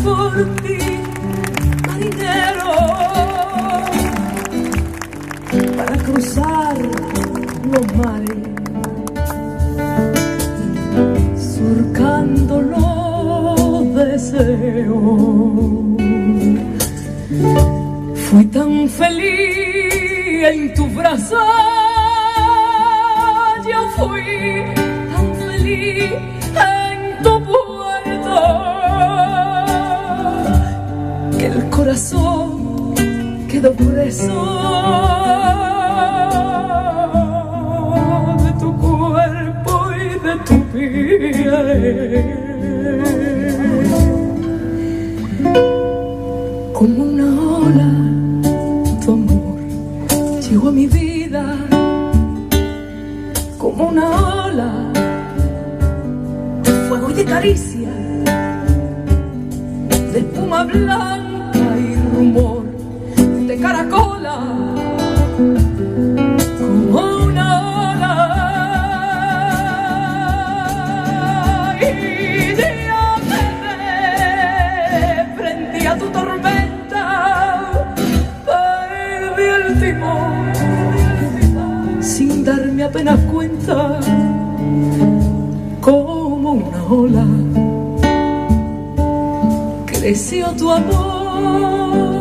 por ti, marinero, para cruzar los mares, surcando los deseos. Fui tan feliz en tu brazo, yo fui tan feliz en tu puerto, que el corazón quedó preso de tu cuerpo y de tu piel. Como una ola, tu amor llegó a mi vida, como una ola de fuego y de caricia, de espuma blanca y rumor de caracola, como una ola, y yo me prendí a tu tormenta, perdí el timón sin darme apenas cuenta, como una ola creció tu amor.